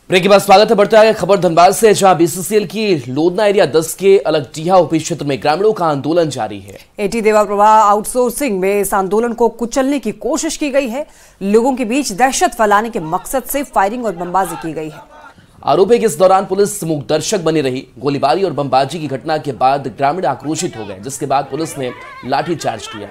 Break के बाद स्वागत है। बढ़ता है खबर धनबाद से, जहां बीसीसीएल की लोधना एरिया 10 के अलगटीहा ओपी क्षेत्र में ग्रामीणों का आंदोलन जारी है। एटी देवा प्रवाह आउटसोर्सिंग में इस आंदोलन को कुचलने की कोशिश की गई है। लोगों के बीच दहशत फैलाने के मकसद से फायरिंग और बमबाजी की गई है। आरोप है कि इस दौरान पुलिस मूक दर्शक बनी रही। गोलीबारी और बमबाजी की घटना के बाद ग्रामीण आक्रोशित हो गए, जिसके बाद पुलिस ने लाठीचार्ज किया।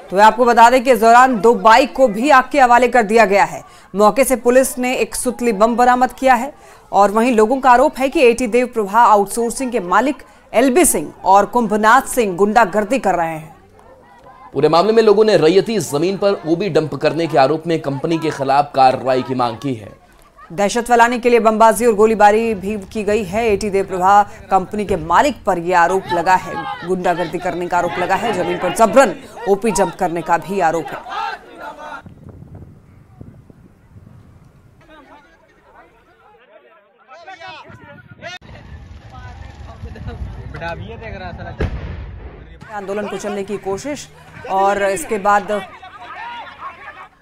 तो आपको बता दें कि इस दौरान 2 बाइक को भी आग के हवाले कर दिया गया है। मौके से पुलिस ने एक सुतली बम बरामद किया है और वहीं लोगों का आरोप है कि एटी देव प्रभा आउटसोर्सिंग के मालिक एलबी सिंह और कुंभनाथ सिंह गुंडागर्दी कर रहे हैं। पूरे मामले में लोगों ने रैयती जमीन पर ओबी डंप करने के आरोप में कंपनी के खिलाफ कार्रवाई की मांग की है। दहशत फैलाने के लिए बमबाजी और गोलीबारी भी की गई है। एटी देव प्रभा कंपनी के मालिक पर यह आरोप लगा है, गुंडागर्दी करने का आरोप लगा है। जमीन पर जबरन ओपी डंप करने का भी आरोप है। आंदोलन को चलने की कोशिश और इसके बाद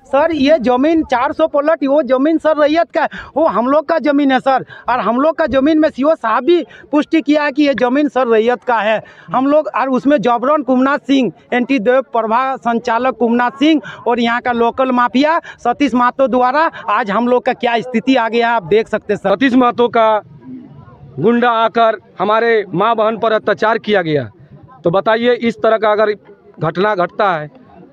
सर ये जमीन 400 प्लॉट वो जमीन सर रैयत का वो हम लोग का जमीन है सर, और हम लोग का जमीन में सीओ साहब भी पुष्टि किया है कि ये जमीन सर रैयत का है हम लोग। और उसमें जबरन कुंभनाथ सिंह, एटी देव प्रभा संचालक कुंभनाथ सिंह और यहाँ का लोकल माफिया सतीश महतो द्वारा आज हम लोग का क्या स्थिति आ गया आप देख सकते हैं। सतीश महतो का गुंडा आकर हमारे माँ बहन पर अत्याचार किया गया, तो बताइए इस तरह का अगर घटना घटता है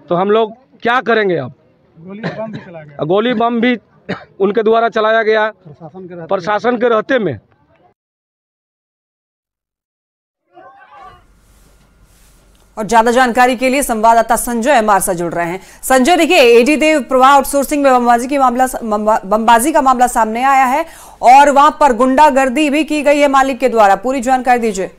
तो हम लोग क्या करेंगे। अब गोली बम भी उनके द्वारा चलाया गया प्रशासन के रहते में। और ज्यादा जानकारी के लिए संवाददाता संजय हमारे साथ जुड़ रहे हैं। संजय, देखिए एटी देव प्रवाह आउटसोर्सिंग में बमबाजी का मामला सामने आया है और वहां पर गुंडागर्दी भी की गई है मालिक के द्वारा, पूरी जानकारी दीजिए।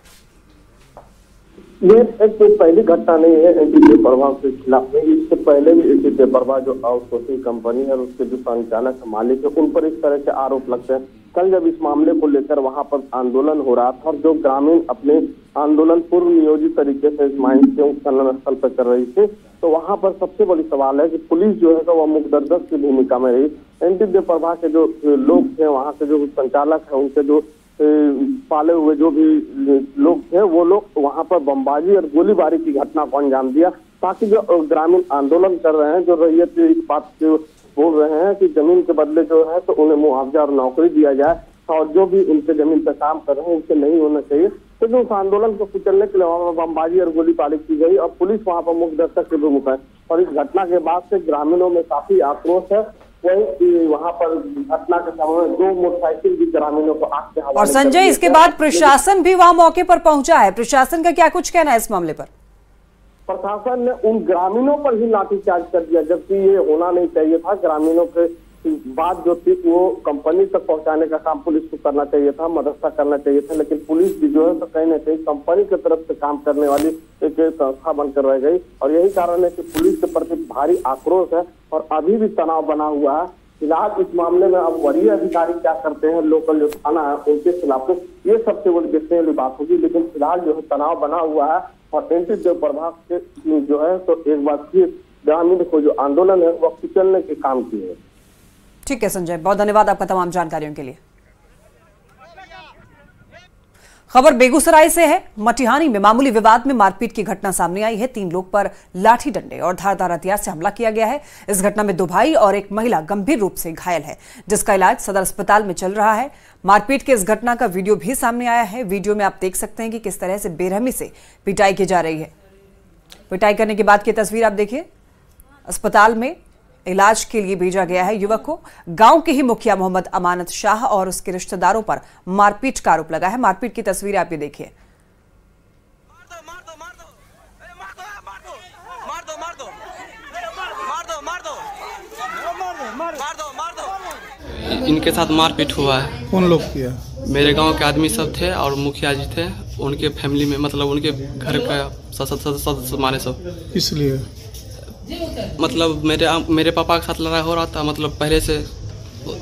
ये एक पहली घटना नहीं है एटी देव प्रभा के खिलाफ में। इससे पहले भी एटी देव प्रभा जो आउटसोर्सिंग कंपनी है और उसके जो संचालक मालिक है उन पर इस तरह के आरोप लगते हैं। कल जब इस मामले को लेकर वहां पर आंदोलन हो रहा था और जो ग्रामीण अपने आंदोलन पूर्व नियोजित तरीके से इस माइंड के उत्खनन स्थल पर कर रही थी, तो वहां पर सबसे बड़ी सवाल है कि पुलिस जो है वह मुकदर्शक की भूमिका में रही। एटी देव प्रभा के जो लोग थे, वहां के जो संचालक है, उनके जो पाले हुए जो भी लोग थे वो लोग वहां पर बमबाजी और गोलीबारी की घटना को अंजाम दिया, ताकि जो ग्रामीण आंदोलन कर रहे हैं, जो रैयत इस बात को बोल रहे हैं कि जमीन के बदले जो है तो उन्हें मुआवजा और नौकरी दिया जाए, और जो भी उनके जमीन पर काम कर रहे हैं उनसे नहीं होना चाहिए। तो जो उस आंदोलन को कुचलने के लिए वहां पर बमबाजी और गोलीबारी की गई और पुलिस वहां पर मुख्य दर्शक के भूमिका है। और इस घटना के बाद से ग्रामीणों में काफी आक्रोश है। वहां पर घटना के समय 2 मोटरसाइकिल भी ग्रामीणों को आग के हवाले। और संजय, इसके बाद प्रशासन भी वहां मौके पर पहुंचा है। प्रशासन का क्या कुछ कहना है इस मामले पर? प्रशासन ने उन ग्रामीणों पर ही लाठीचार्ज कर दिया, जबकि ये होना नहीं चाहिए था। ग्रामीणों के बात जो थी वो कंपनी तक पहुंचाने का काम पुलिस को करना चाहिए था, मदद करना चाहिए था, लेकिन पुलिस भी जो है तो कहीं ना कहीं कंपनी की तरफ से काम करने वाली एक संस्था बनकर रह गई। और यही कारण है कि पुलिस के प्रति भारी आक्रोश है और अभी भी तनाव बना हुआ है। फिलहाल इस मामले में अब वरीय अधिकारी क्या करते हैं, लोकल जो थाना है उनके खिलाफ ये सबसे बड़ी देखने वाली बात होगी। लेकिन फिलहाल जो है तनाव बना हुआ है और एटी देव प्रभा के जो है तो एक बार फिर ग्रामीण को जो आंदोलन है वह कुचलने के काम किए। ठीक है संजय, बहुत धन्यवाद आपका तमाम जानकारियों के लिए। खबर बेगूसराय से है। मटिहानी में मामूली विवाद में मारपीट की घटना सामने आई है। 3 लोग पर लाठी डंडे और धारदार हथियार से हमला किया गया है। इस घटना में 2 भाई और एक महिला गंभीर रूप से घायल है, जिसका इलाज सदर अस्पताल में चल रहा है। मारपीट के इस घटना का वीडियो भी सामने आया है। वीडियो में आप देख सकते हैं कि किस तरह से बेरहमी से पिटाई की जा रही है। पिटाई करने के बाद की तस्वीर आप देखिए। अस्पताल में इलाज के लिए भेजा गया है युवक को। गांव के ही मुखिया मोहम्मद अमानत शाह और उसके रिश्तेदारों पर मारपीट का आरोप लगा है। मारपीट की तस्वीर आप ये देखिए। इनके साथ मारपीट हुआ है। कौन लोग किया? मेरे गांव के आदमी सब थे और मुखिया जी थे। उनके फैमिली में मतलब उनके घर का सदस्य मारे सब। इसलिए मतलब मेरे पापा के साथ लड़ाई हो रहा था। मतलब पहले से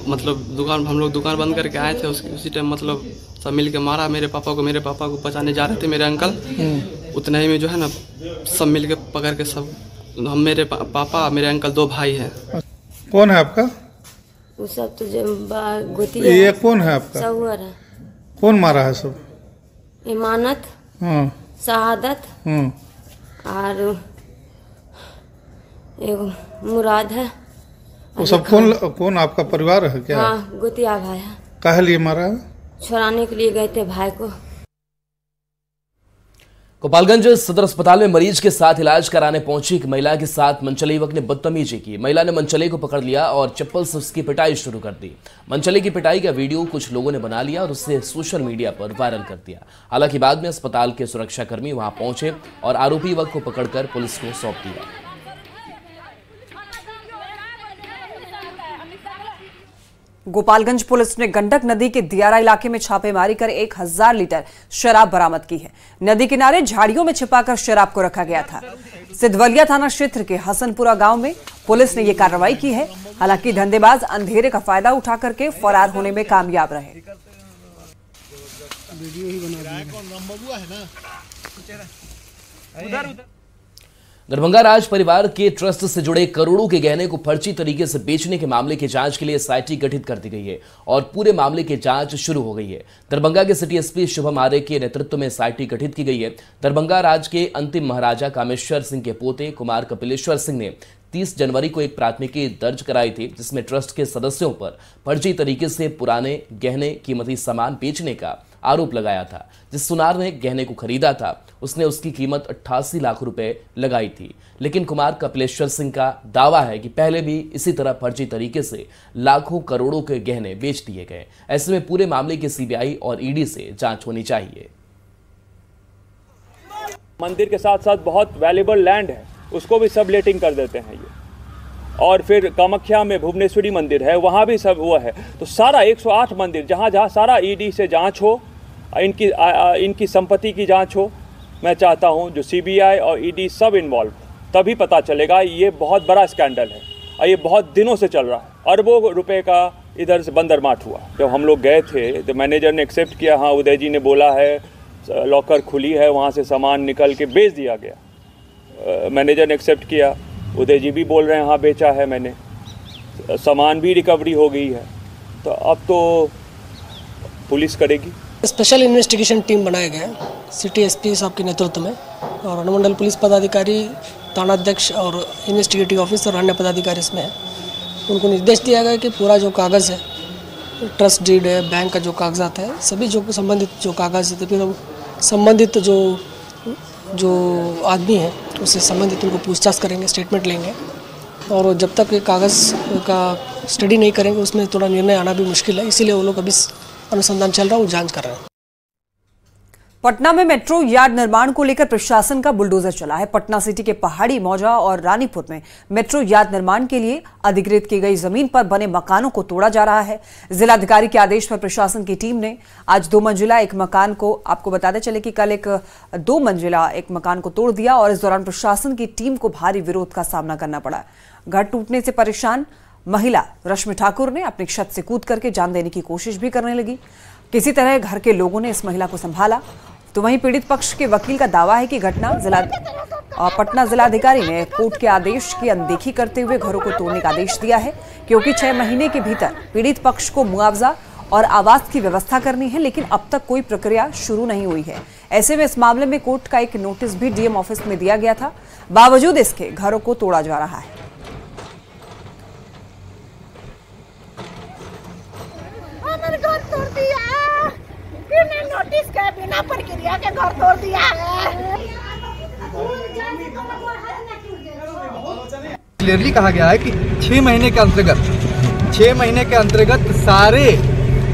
मतलब हम लोग दुकान बंद करके आए थे। उसी टाइम मतलब सब मिल के मारा मेरे पापा को बचाने जा रहे थे मेरे अंकल। उतने ही में जो है ना सब मिल के पकड़ के सब हम मेरे पापा मेरे अंकल 2 भाई हैं। कौन है आपका? वो सब तो गोती ये कौन है आपका? सहुअर है। कौन मारा है सब? इमानत, शहादत और एक मुराद है। वो सब कौन आपका परिवार है क्या? हाँ, गोतिया भाई है। काहे लिए मारा है? छुड़ाने के लिए गए थे भाई को। गोपालगंज सदर अस्पताल में मरीज के साथ इलाज कराने पहुंची एक महिला के साथ मनचले युवक ने बदतमीजी की। महिला ने मनचले को पकड़ लिया और चप्पल से उसकी पिटाई शुरू कर दी। मनचले की पिटाई का वीडियो कुछ लोगों ने बना लिया और उसे सोशल मीडिया पर वायरल कर दिया। हालांकि बाद में अस्पताल के सुरक्षाकर्मी वहां पहुंचे और आरोपी युवक को पकड़कर पुलिस को सौंप दिया। गोपालगंज पुलिस ने गंडक नदी के दियारा इलाके में छापेमारी कर 1000 लीटर शराब बरामद की है। नदी किनारे झाड़ियों में छिपाकर शराब को रखा गया था। सिद्धवलिया थाना क्षेत्र के हसनपुरा गांव में पुलिस ने यह कार्रवाई की है। हालांकि धंधेबाज अंधेरे का फायदा उठा करके फरार होने में कामयाब रहे। दरभंगा राज परिवार के ट्रस्ट से जुड़े करोड़ों के गहने को फर्जी तरीके से बेचने के मामले की जांच के लिए एसआईटी गठित कर दी गई है और पूरे मामले की जांच शुरू हो गई है। दरभंगा के सिटी एसपी शुभम आर्य के नेतृत्व में एसआईटी गठित की गई है। दरभंगा राज के अंतिम महाराजा कामेश्वर सिंह के पोते कुमार कपिलेश्वर सिंह ने 30 जनवरी को एक प्राथमिकी दर्ज कराई थी, जिसमें ट्रस्ट के सदस्यों पर फर्जी तरीके से पुराने गहने कीमती सामान बेचने का आरोप लगाया था। जिस सुनार ने गहने को खरीदा था उसने उसकी कीमत 88 लाख रुपए लगाई थी। लेकिन कुमार कपिलेश्वर सिंह का दावा है कि पहले भी इसी तरह फर्जी तरीके से लाखों करोड़ों के गहने बेच दिए गए। ऐसे में पूरे मामले की सीबीआई और ईडी से जांच होनी चाहिए। मंदिर के साथ साथ बहुत वैल्यूएबल लैंड है, उसको भी सबलेटिंग कर देते हैं ये। और फिर कामाख्या में भुवनेश्वरी मंदिर है, वहाँ भी सब वो है। तो सारा 108 मंदिर जहाँ जहाँ सारा ईडी से जांच हो, इनकी संपत्ति की जांच हो। मैं चाहता हूँ जो सीबीआई और ईडी सब इन्वॉल्व, तभी पता चलेगा। ये बहुत बड़ा स्कैंडल है और ये बहुत दिनों से चल रहा है। अरबों रुपए का इधर से बंदरमाट हुआ। जब हम लोग गए थे तो मैनेजर ने एक्सेप्ट किया, हाँ उदय जी ने बोला है लॉकर खुली है, वहाँ से सामान निकल के बेच दिया गया। मैनेजर ने एक्सेप्ट किया, उदय जी भी बोल रहे हैं हाँ बेचा है मैंने, सामान भी रिकवरी हो गई है। तो अब तो पुलिस करेगी। स्पेशल इन्वेस्टिगेशन टीम बनाया गया है सिटी एसपी साहब के नेतृत्व में, और अनुमंडल पुलिस पदाधिकारी, थानाध्यक्ष और इन्वेस्टिगेटिव ऑफिसर अन्य पदाधिकारी इसमें है। उनको निर्देश दिया गया कि पूरा जो कागज़ है, ट्रस्ट डीड है, बैंक का जो कागजात है, सभी जो संबंधित जो कागज़ है, फिर संबंधित जो आदमी है उससे संबंधित उनको पूछताछ करेंगे, स्टेटमेंट लेंगे। और जब तक ये कागज़ का स्टडी नहीं करेंगे उसमें थोड़ा निर्णय आना भी मुश्किल है। इसीलिए वो लोग अभी अनुसंधान चल रहा है, वो जांच कर रहे हैं। पटना में मेट्रो यार्ड निर्माण को लेकर प्रशासन का बुलडोजर चला है। पटना सिटी के पहाड़ी, मौजा और रानीपुर में मेट्रो यार्ड निर्माण के लिए अधिकृत की गई जमीन पर बने मकानों को तोड़ा जा रहा है। जिलाधिकारी के आदेश पर प्रशासन की टीम ने आज 2 मंजिला एक मकान को, आपको बताते चले कि कल एक 2 मंजिला एक मकान को तोड़ दिया और इस दौरान प्रशासन की टीम को भारी विरोध का सामना करना पड़ा। घर टूटने से परेशान महिला रश्मि ठाकुर ने अपनी छत से कूद करके जान देने की कोशिश भी करने लगी। किसी तरह घर के लोगों ने इस महिला को संभाला। तो वहीं पीड़ित पक्ष के वकील का दावा है कि पटना जिलाधिकारी ने कोर्ट के आदेश की अनदेखी करते हुए घरों को तोड़ने का आदेश दिया है, क्योंकि 6 महीने के भीतर पीड़ित पक्ष को मुआवजा और आवास की व्यवस्था करनी है, लेकिन अब तक कोई प्रक्रिया शुरू नहीं हुई है। ऐसे में इस मामले में कोर्ट का एक नोटिस भी डीएम ऑफिस में दिया गया था, बावजूद इसके घरों को तोड़ा जा रहा है। घर तोड़ दिया, नोटिस के बिना प्रक्रिया के घर तोड़ दिया है। क्लियरली कहा गया है कि 6 महीने के अंतर्गत सारे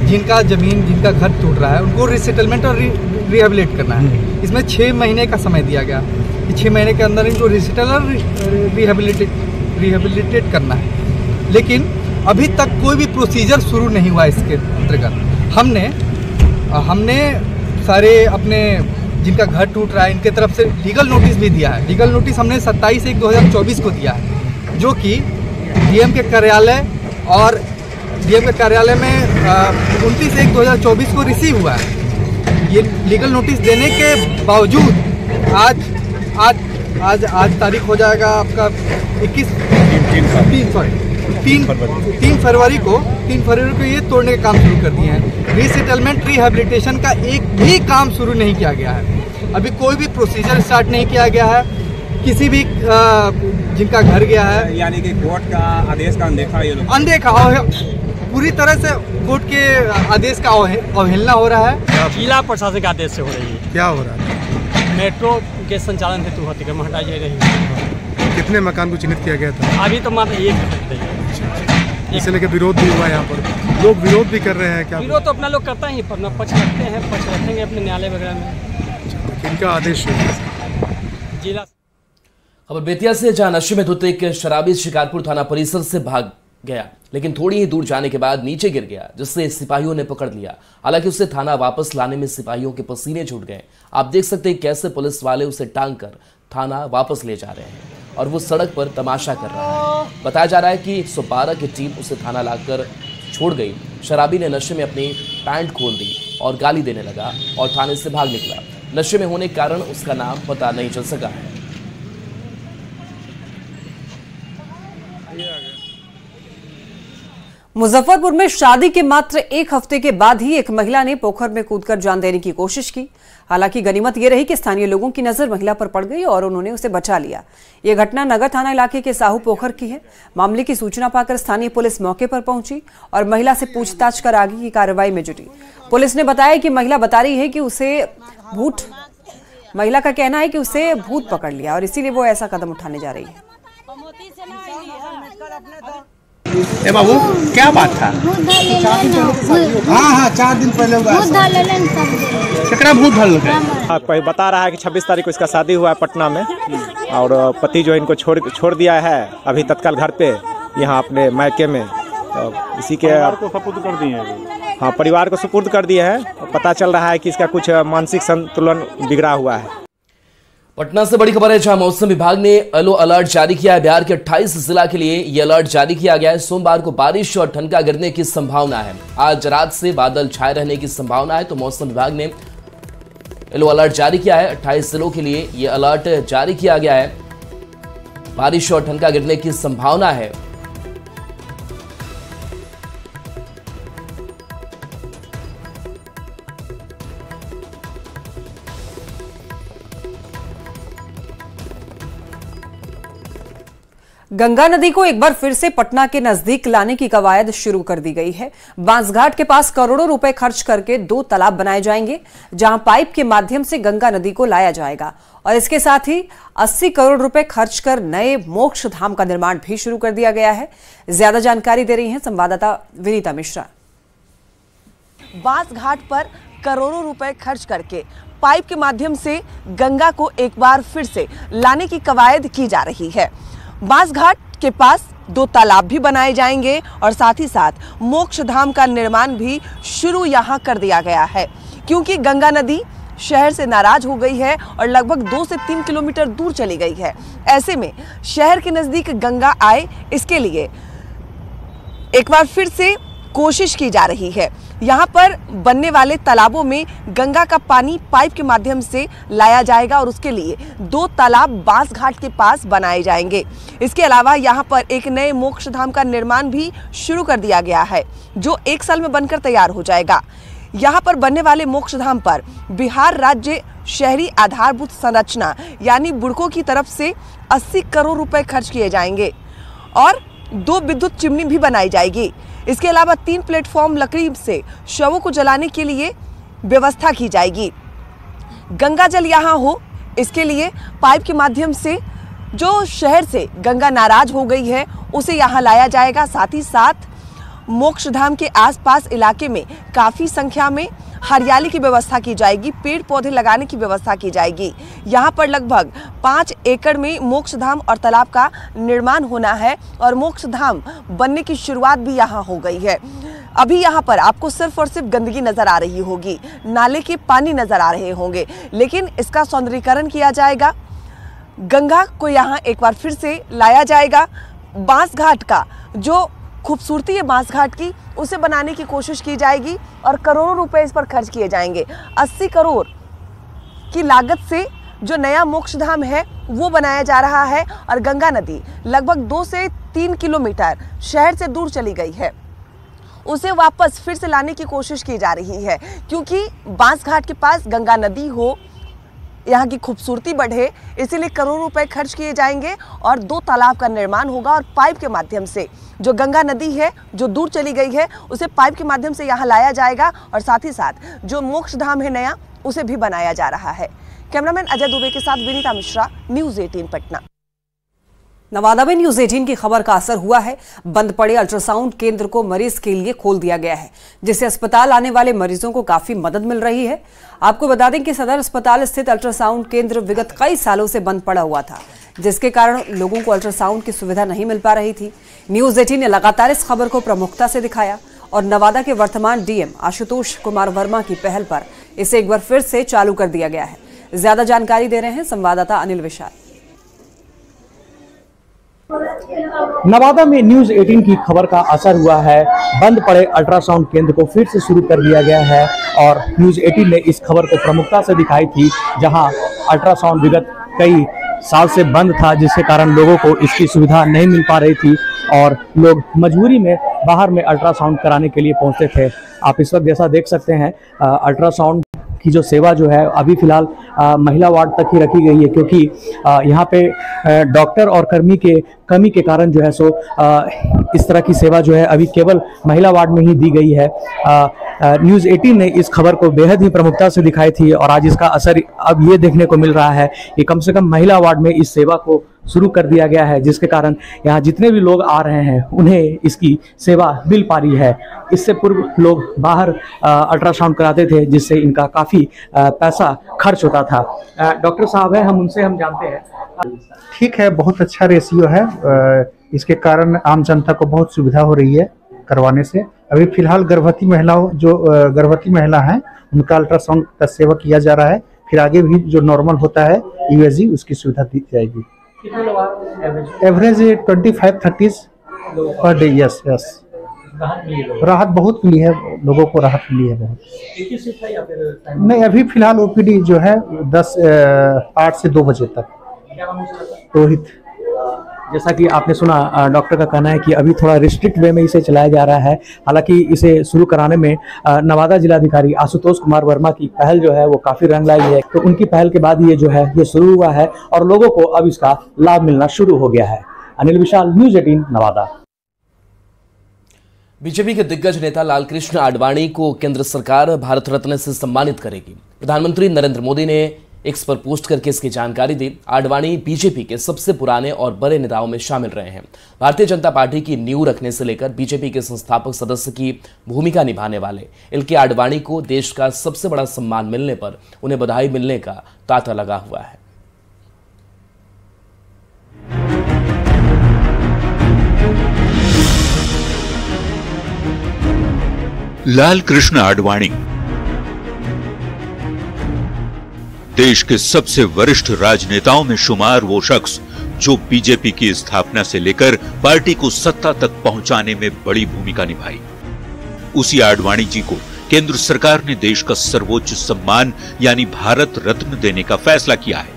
जिनका जमीन, जिनका घर टूट रहा है, उनको रिसेटलमेंट और रिहेबिलिट करना है। इसमें 6 महीने का समय दिया गया कि 6 महीने के अंदर इनको रिसेटल और रिहेबिलिटेट करना है। लेकिन अभी तक कोई भी प्रोसीजर शुरू नहीं हुआ इसके अंतर्गत। हमने सारे अपने जिनका घर टूट रहा है इनके तरफ से लीगल नोटिस भी दिया है। लीगल नोटिस हमने 27/1/2024 को दिया है, जो कि डीएम के कार्यालय और डीएम के कार्यालय में 29/1/2024 को रिसीव हुआ है। ये लीगल नोटिस देने के बावजूद आज तारीख हो जाएगा आपका 3 3 फरवरी को ये तोड़ने का काम शुरू कर दिए हैं। रीसेटलमेंट रिहेबिलिटेशन का एक भी काम शुरू नहीं किया गया है। अभी कोई भी प्रोसीजर स्टार्ट नहीं किया गया है। किसी भी जिनका घर गया है, यानी कि कोर्ट का आदेश का अनदेखा पूरी तरह से कोर्ट के आदेश का अवहेलना हो रहा है। जिला प्रशासन के आदेश से हो रही है। क्या हो रहा है? मेट्रो के संचालन हेतु अतिक्रमण हटाई जा रही है। कितने मकान को चिन्हित किया गया था? अभी तो मात्र एक। इसे लेकर विरोध भी हुआ यहाँ पर, लोग विरोध भी कर रहे हैं। क्या विरोध तो अपना लोग करता ही, अपना पक्ष रखते हैं, पक्ष रखेंगे अपने न्यायालय वगैरह में। इनका आदेश जिला खबर बेतिया से, जहां नशे में धुत एक शराबी शिकारपुर थाना परिसर से भाग गया, लेकिन थोड़ी ही दूर जाने के बाद नीचे गिर गया, जिससे सिपाहियों ने पकड़ लिया। हालांकि उसे थाना वापस लाने में सिपाहियों के पसीने छूट गए। आप देख सकते हैं कैसे पुलिस वाले उसे टांग कर थाना वापस ले जा रहे हैं और वो सड़क पर तमाशा कर रहा है। बताया जा रहा है कि 112 की टीम उसे थाना लाकर छोड़ गई। शराबी ने नशे में अपनी पैंट खोल दी और गाली देने लगा और थाने से भाग निकला। नशे में होने के कारण उसका नाम पता नहीं चल सका है। मुजफ्फरपुर में शादी के मात्र एक हफ्ते के बाद ही एक महिला ने पोखर में कूदकर जान देने की कोशिश की। हालांकि गनीमत यह रही कि स्थानीय लोगों की नजर महिला पर पड़ गई और उन्होंने उसे बचा लिया। यह घटना नगर थाना इलाके के साहू पोखर की है। मामले की सूचना पाकर स्थानीय पुलिस मौके पर पहुंची और महिला से पूछताछ कर आगे की कार्रवाई में जुटी। पुलिस ने बताया कि महिला बता रही है कि महिला का कहना है कि उसे भूत पकड़ लिया और इसीलिए वो ऐसा कदम उठाने जा रही है। ए बाबू, क्या बात था? हाँ 4 दिन पहले भूत धल गए। बता रहा है कि 26 तारीख को इसका शादी हुआ है पटना में और पति जो इनको छोड़ दिया है अभी तत्काल घर पे यहाँ अपने मायके में। तो इसी के को सुपुर्द कर दिए हैं। हाँ, परिवार को सुपुर्द कर दिए हैं। पता चल रहा है कि इसका कुछ मानसिक संतुलन बिगड़ा हुआ है। पटना से बड़ी खबर है, जहां मौसम विभाग ने येलो अलर्ट जारी किया है। बिहार के 28 जिला के लिए यह अलर्ट जारी किया गया है। सोमवार को बारिश और ठनका गिरने की संभावना है। आज रात से बादल छाए रहने की संभावना है। तो मौसम विभाग ने येलो अलर्ट जारी किया है। 28 जिलों के लिए यह अलर्ट जारी किया गया है। बारिश और ठनका गिरने की संभावना है। गंगा नदी को एक बार फिर से पटना के नजदीक लाने की कवायद शुरू कर दी गई है। बांसघाट के पास करोड़ों रुपए खर्च करके 2 तालाब बनाए जाएंगे, जहां पाइप के माध्यम से गंगा नदी को लाया जाएगा और इसके साथ ही 80 करोड़ रुपए खर्च कर नए मोक्ष धाम का निर्माण भी शुरू कर दिया गया है। ज्यादा जानकारी दे रही हैं संवाददाता विनीता मिश्रा। बांसघाट पर करोड़ों रुपए खर्च करके पाइप के माध्यम से गंगा को एक बार फिर से लाने की कवायद की जा रही है। बांसघाट के पास 2 तालाब भी बनाए जाएंगे और साथ ही साथ मोक्ष धाम का निर्माण भी शुरू यहां कर दिया गया है, क्योंकि गंगा नदी शहर से नाराज हो गई है और लगभग 2 से 3 किलोमीटर दूर चली गई है। ऐसे में शहर के नजदीक गंगा आए, इसके लिए एक बार फिर से कोशिश की जा रही है। यहाँ पर बनने वाले तालाबों में गंगा का पानी पाइप के माध्यम से लाया जाएगा और उसके लिए 2 तालाब बांसघाट के पास बनाए जाएंगे। इसके अलावा यहाँ पर एक नए मोक्ष धाम का निर्माण भी शुरू कर दिया गया है, जो 1 साल में बनकर तैयार हो जाएगा। यहाँ पर बनने वाले मोक्ष धाम पर बिहार राज्य शहरी आधारभूत संरचना यानी बुड़को की तरफ से 80 करोड़ रुपए खर्च किए जाएंगे और 2 विद्युत चिमनी भी बनाई जाएगी। इसके अलावा 3 प्लेटफॉर्म लकड़ी से शवों को जलाने के लिए व्यवस्था की जाएगी। गंगा जल यहाँ हो, इसके लिए पाइप के माध्यम से जो शहर से गंगा नाराज हो गई है उसे यहाँ लाया जाएगा। साथ ही साथ मोक्ष धाम के आसपास इलाके में काफ़ी संख्या में हरियाली की व्यवस्था की जाएगी, पेड़ पौधे लगाने की व्यवस्था की जाएगी। यहाँ पर लगभग 5 एकड़ में मोक्ष धाम और तालाब का निर्माण होना है और मोक्ष धाम बनने की शुरुआत भी यहाँ हो गई है। अभी यहाँ पर आपको सिर्फ और सिर्फ गंदगी नजर आ रही होगी, नाले के पानी नजर आ रहे होंगे, लेकिन इसका सौंदर्यीकरण किया जाएगा। गंगा को यहाँ एक बार फिर से लाया जाएगा। बांसघाट का जो खूबसूरती है बांसघाट की, उसे बनाने की कोशिश की जाएगी और करोड़ों रुपए इस पर खर्च किए जाएंगे। 80 करोड़ की लागत से जो नया मोक्षधाम है वो बनाया जा रहा है और गंगा नदी लगभग 2 से 3 किलोमीटर शहर से दूर चली गई है, उसे वापस फिर से लाने की कोशिश की जा रही है, क्योंकि बांस घाट के पास गंगा नदी हो, यहाँ की खूबसूरती बढ़े, इसीलिए करोड़ों रुपए खर्च किए जाएंगे और 2 तालाब का निर्माण होगा और पाइप के माध्यम से जो गंगा नदी है जो दूर चली गई है उसे पाइप के माध्यम से यहाँ लाया जाएगा और साथ ही साथ जो मोक्षधाम है नया उसे भी बनाया जा रहा है। कैमरामैन अजय दुबे के साथ विनीता मिश्रा, न्यूज़ 18 पटना। नवादा में न्यूज़ 18 की खबर का असर हुआ है। बंद पड़े अल्ट्रासाउंड केंद्र को मरीज के लिए खोल दिया गया है, जिससे अस्पताल आने वाले मरीजों को काफी मदद मिल रही है। आपको बता दें कि सदर अस्पताल स्थित अल्ट्रासाउंड केंद्र विगत कई सालों से बंद पड़ा हुआ था, जिसके कारण लोगों को अल्ट्रासाउंड की सुविधा नहीं मिल पा रही थी। न्यूज़ 18 ने लगातार इस खबर को प्रमुखता से दिखाया और नवादा के वर्तमान डीएम आशुतोष कुमार वर्मा की पहल पर इसे एक बार फिर से चालू कर दिया गया है। ज्यादा जानकारी दे रहे हैं संवाददाता अनिल विशाल। नवादा में न्यूज़ 18 की खबर का असर हुआ है। बंद पड़े अल्ट्रासाउंड केंद्र को फिर से शुरू कर दिया गया है और न्यूज़ 18 ने इस खबर को प्रमुखता से दिखाई थी, जहां अल्ट्रासाउंड विगत कई साल से बंद था, जिसके कारण लोगों को इसकी सुविधा नहीं मिल पा रही थी और लोग मजबूरी में बाहर में अल्ट्रासाउंड कराने के लिए पहुंचते थे। आप इस वक्त जैसा देख सकते हैं, अल्ट्रासाउंड की जो सेवा जो है अभी फिलहाल महिला वार्ड तक ही रखी गई है, क्योंकि यहाँ पे डॉक्टर और कर्मी के कमी के कारण जो है सो इस तरह की सेवा जो है अभी केवल महिला वार्ड में ही दी गई है। न्यूज़ 18 ने इस खबर को बेहद ही प्रमुखता से दिखाई थी और आज इसका असर अब ये देखने को मिल रहा है कि कम से कम महिला वार्ड में इस सेवा को शुरू कर दिया गया है, जिसके कारण यहाँ जितने भी लोग आ रहे हैं उन्हें इसकी सेवा मिल पा रही है। इससे पूर्व लोग बाहर अल्ट्रासाउंड कराते थे, जिससे इनका काफ़ी पैसा खर्च होता था। डॉक्टर साहब है, हम जानते हैं। ठीक है, बहुत अच्छा रेशियो है, इसके कारण आम जनता को बहुत सुविधा हो रही है करवाने से। अभी फिलहाल गर्भवती महिला हैं उनका अल्ट्रासाउंड का सेवा किया जा रहा है, फिर आगे भी जो नॉर्मल होता है यूएसजी उसकी सुविधा दी जाएगी। Average 25-30 per day. यस राहत बहुत मिली है, लोगों को राहत मिली है बहुत। नहीं, अभी फिलहाल ओपीडी जो है 8 से 2 बजे तक। रोहित, जैसा कि आपने सुना, डॉक्टर का कहना है कि अभी थोड़ा रिस्ट्रिक्ट वे में इसे चलाया जा रहा है। हालांकि इसे शुरू कराने में नवादा जिलाधिकारी आशुतोष कुमार वर्मा की पहल जो है वो काफी रंग लाई है, तो उनकी पहल के बाद ये जो है ये शुरू हुआ है और लोगों को अब इसका लाभ मिलना शुरू हो गया है। अनिल विशाल, न्यूज़ 18 नवादा। बीजेपी के दिग्गज नेता लालकृष्ण आडवाणी को केंद्र सरकार भारत रत्न से सम्मानित करेगी। प्रधानमंत्री नरेंद्र मोदी ने एक्स पर पोस्ट करके इसकी जानकारी दी। आडवाणी बीजेपी के सबसे पुराने और बड़े नेताओं में शामिल रहे हैं। भारतीय जनता पार्टी की नींव रखने से लेकर बीजेपी के संस्थापक सदस्य की भूमिका निभाने वाले एल.के. आडवाणी को देश का सबसे बड़ा सम्मान मिलने पर उन्हें बधाई मिलने का तांता लगा हुआ है। लालकृष्ण आडवाणी देश के सबसे वरिष्ठ राजनेताओं में शुमार वो शख्स जो बीजेपी की स्थापना से लेकर पार्टी को सत्ता तक पहुंचाने में बड़ी भूमिका निभाई। उसी आडवाणी जी को केंद्र सरकार ने देश का सर्वोच्च सम्मान यानी भारत रत्न देने का फैसला किया है।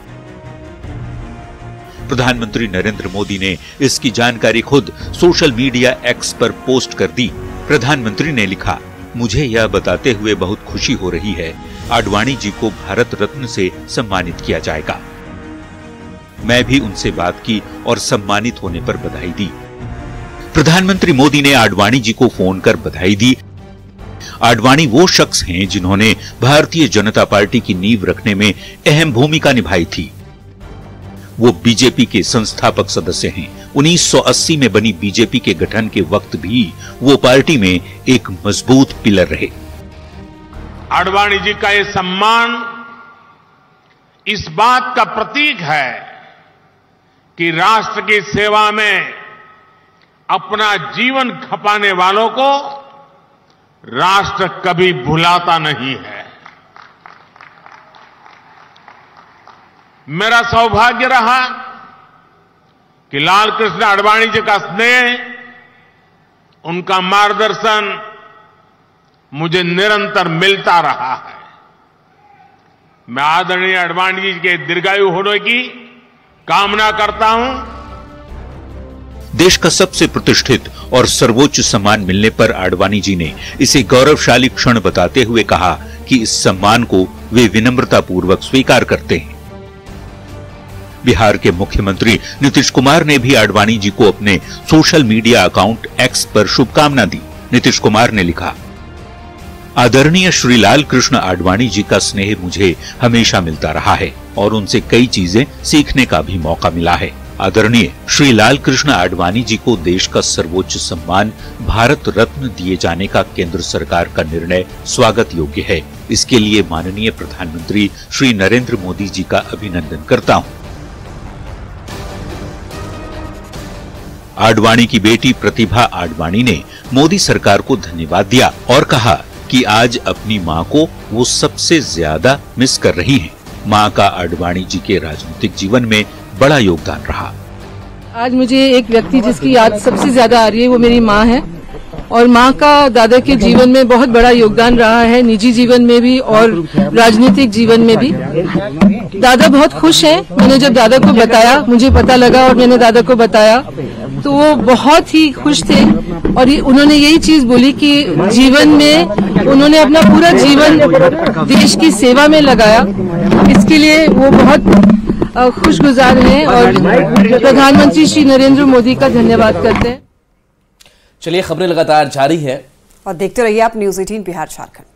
प्रधानमंत्री नरेंद्र मोदी ने इसकी जानकारी खुद सोशल मीडिया एक्स पर पोस्ट कर दी। प्रधानमंत्री ने लिखा, मुझे यह बताते हुए बहुत खुशी हो रही है, आडवाणी जी को भारत रत्न से सम्मानित किया जाएगा। मैं भी उनसे बात की और सम्मानित होने पर बधाई दी। प्रधानमंत्री मोदी ने आडवाणी जी को फोन कर बधाई दी। आडवाणी वो शख्स हैं जिन्होंने भारतीय जनता पार्टी की नींव रखने में अहम भूमिका निभाई थी। वो बीजेपी के संस्थापक सदस्य हैं। 1980 में बनी बीजेपी के गठन के वक्त भी वो पार्टी में एक मजबूत पिलर रहे। आडवाणी जी का ये सम्मान इस बात का प्रतीक है कि राष्ट्र की सेवा में अपना जीवन खपाने वालों को राष्ट्र कभी भुलाता नहीं है। मेरा सौभाग्य रहा कि लालकृष्ण आडवाणी जी का स्नेह, उनका मार्गदर्शन मुझे निरंतर मिलता रहा है। मैं आदरणीय आडवाणी जी के दीर्घायु होने की कामना करता हूं। देश का सबसे प्रतिष्ठित और सर्वोच्च सम्मान मिलने पर आडवाणी जी ने इसे गौरवशाली क्षण बताते हुए कहा कि इस सम्मान को वे विनम्रतापूर्वक स्वीकार करते हैं। बिहार के मुख्यमंत्री नीतीश कुमार ने भी आडवाणी जी को अपने सोशल मीडिया अकाउंट एक्स पर शुभकामना दी। नीतीश कुमार ने लिखा, आदरणीय श्री लाल कृष्ण आडवाणी जी का स्नेह मुझे हमेशा मिलता रहा है और उनसे कई चीजें सीखने का भी मौका मिला है। आदरणीय श्री लाल कृष्ण आडवाणी जी को देश का सर्वोच्च सम्मान भारत रत्न दिए जाने का केंद्र सरकार का निर्णय स्वागत योग्य है। इसके लिए माननीय प्रधानमंत्री श्री नरेंद्र मोदी जी का अभिनंदन करता हूं। आडवाणी की बेटी प्रतिभा आडवाणी ने मोदी सरकार को धन्यवाद दिया और कहा कि आज अपनी मां को वो सबसे ज्यादा मिस कर रही हैं। मां का आडवाणी जी के राजनीतिक जीवन में बड़ा योगदान रहा। आज मुझे एक व्यक्ति जिसकी याद सबसे ज्यादा आ रही है वो मेरी मां है और मां का दादा के जीवन में बहुत बड़ा योगदान रहा है, निजी जीवन में भी और राजनीतिक जीवन में भी। दादा बहुत खुश हैं। मैंने जब दादा को बताया, मुझे पता लगा और मैंने दादा को बताया तो वो बहुत ही खुश थे और उन्होंने यही चीज बोली कि जीवन में उन्होंने अपना पूरा जीवन देश की सेवा में लगाया। इसके लिए वो बहुत खुशगुजार हैं और प्रधानमंत्री श्री नरेंद्र मोदी का धन्यवाद करते हैं। चलिए, खबरें लगातार जारी है और देखते रहिए आप न्यूज़ 18 बिहार झारखंड।